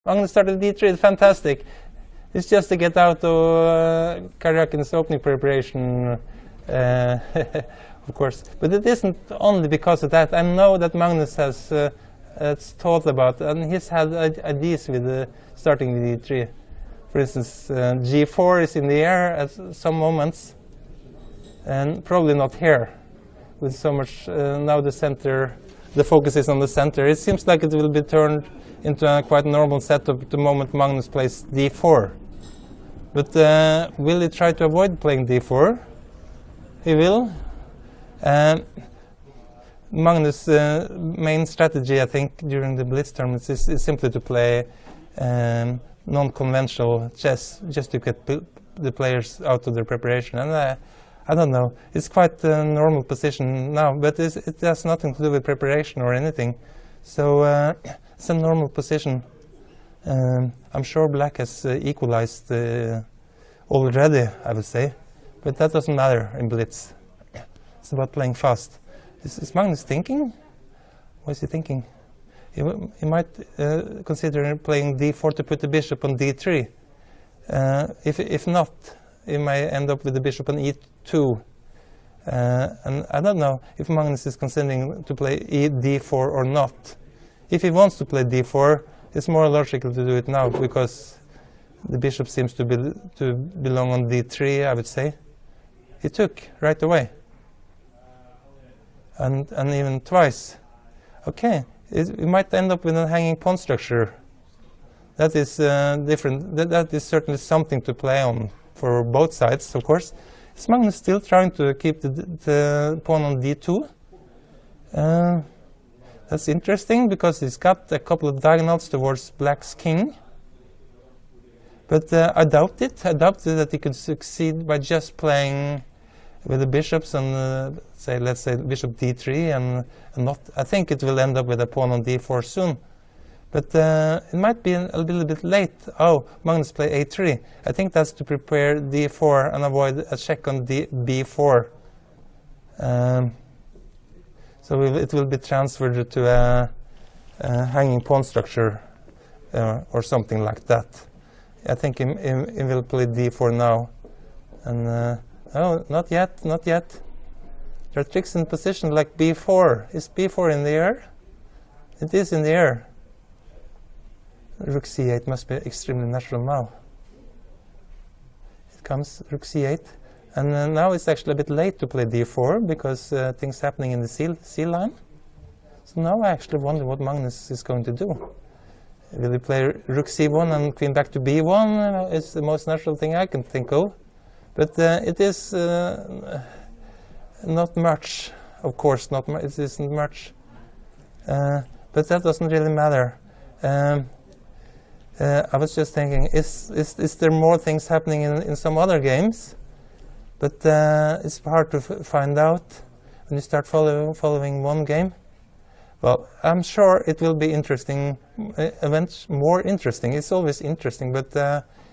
Magnus started d3, fantastic. It's just to get out of Karjakin's opening preparation, of course. But it isn't only because of that. I know that Magnus has thought about, and he's had ideas with starting with d3. For instance, g4 is in the air at some moments, and probably not here. With so much, now the focus is on the center. It seems like it will be turned into a quite normal setup the moment Magnus plays d4. But will he try to avoid playing d4? He will. Magnus' main strategy, I think, during the blitz tournaments is simply to play non-conventional chess, just to get the players out of their preparation. And I don't know, it's quite a normal position now, but it has nothing to do with preparation or anything. So it's a normal position. I'm sure black has equalized already, I would say, but that doesn't matter in blitz. It's about playing fast. Is Magnus thinking? What is he thinking? He might consider playing d4 to put the bishop on d3. If not, he may end up with the bishop on e2. And I don't know if Magnus is considering to play d4 or not. If he wants to play d4, it's more logical to do it now, because the bishop seems to belong on d3, I would say. He took right away. And even twice. Okay, we might end up with a hanging pawn structure. That is different. That is certainly something to play on for both sides, of course. Is Magnus still trying to keep the pawn on d2? That's interesting, because he's got a couple of diagonals towards black's king. But I doubt it. I doubt that he could succeed by just playing with the bishops and let's say bishop d3 and not. I think it will end up with a pawn on d4 soon. But it might be a little bit late. Oh, Magnus play a3. I think that's to prepare d4 and avoid a check on b4. So it will be transferred to a hanging pawn structure or something like that. I think he will play d4 now. And oh, not yet, not yet. There are tricks in position like b4. Is b4 in the air? It is in the air. Rook c8 must be extremely natural now. It comes rook c8. And now it's actually a bit late to play d4, because things happening in the c line. So now I actually wonder what Magnus is going to do. Will he play rook c1 and queen back to b1? It's the most natural thing I can think of. But it is not much, of course, not it isn't much. But that doesn't really matter. I was just thinking, is there more things happening in some other games? But it's hard to find out when you start following one game. Well, I'm sure it will be interesting, more interesting. It's always interesting, but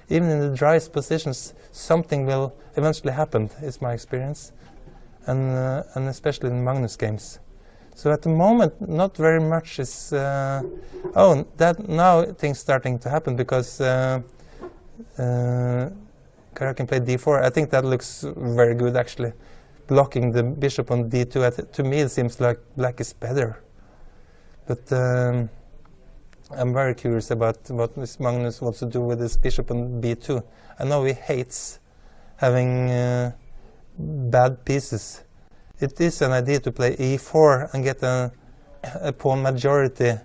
even in the driest positions, something will eventually happen, is my experience, and especially in Magnus games. So at the moment, not very much is. Oh, that now things starting to happen, because Karjakin played d4. I think that looks very good, actually, blocking the bishop on d2. To me, it seems like black is better. But I'm very curious about what Magnus wants to do with his bishop on b2. I know he hates having bad pieces. It is an idea to play e4 and get a pawn majority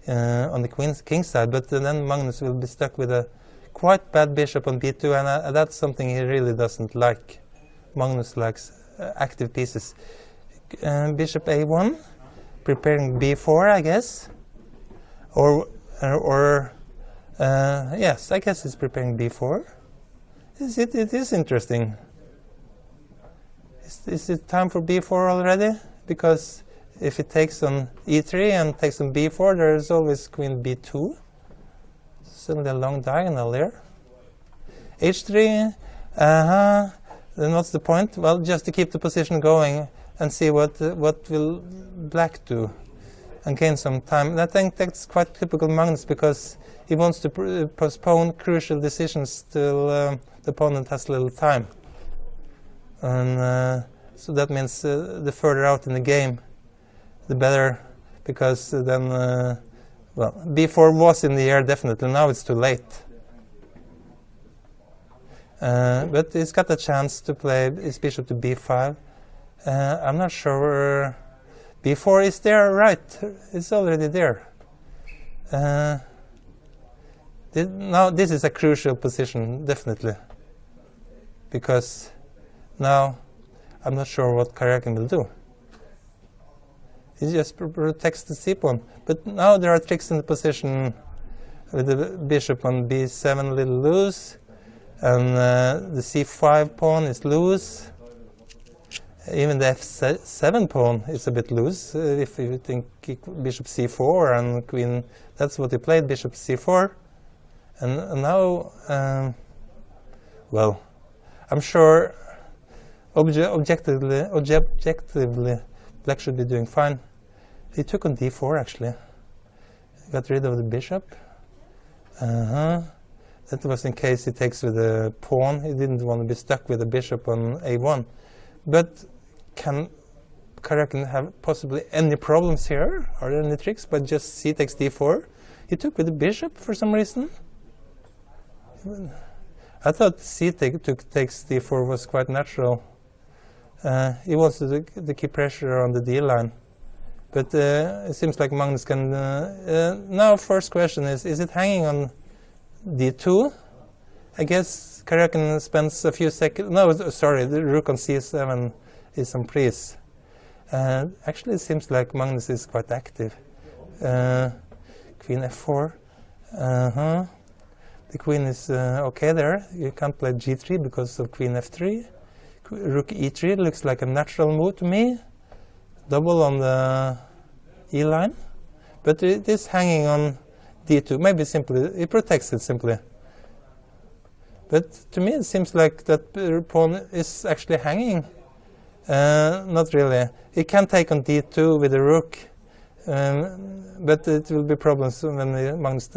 on the king side, but then Magnus will be stuck with a quite bad bishop on b2, and that's something he really doesn't like. Magnus likes active pieces. Bishop a1, preparing b4, I guess, or yes, I guess it's preparing b4. It is interesting. Is it time for b4 already? Because if it takes on e3 and takes on b4, there is always queen b2. Suddenly a long diagonal there. h3, then what's the point? Well, just to keep the position going and see what will black do and gain some time. And I think that's quite typical Magnus, because he wants to postpone crucial decisions till the opponent has little time. And so that means the further out in the game, the better, because then, well, b4 was in the air definitely, now it's too late. But he's got a chance to play his bishop to b5. I'm not sure. b4 is there, right? It's already there. Now this is a crucial position, definitely, because now I'm not sure what Karjakin will do. He just protects the c-pawn, but now there are tricks in the position with the bishop on b7 a little loose, and the c5 pawn is loose. Even the f7 pawn is a bit loose, if you think bishop c4 and queen, that's what he played, bishop c4. And now, well, I'm sure objectively, black should be doing fine. He took on d4 actually, got rid of the bishop. That was in case he takes with the pawn, he didn't want to be stuck with the bishop on a1. But can Karjakin have possibly any problems here? Are there any tricks? But just c takes d4. He took with the bishop for some reason. I thought c takes d4 was quite natural. He wants to keep pressure on the d line. But it seems like Magnus can... now first question is it hanging on d2? I guess Karjakin spends a few seconds... No, sorry, the rook on c7 is on freeze. Actually, it seems like Magnus is quite active. Queen f4. The queen is okay there. You can't play g3 because of queen f3. Rook e3 looks like a natural move to me. Double on the e line. But it is hanging on d2. Maybe simply, it protects it simply. But to me it seems like that pawn is actually hanging. Not really. It can take on d2 with the rook. But it will be problems when Magnus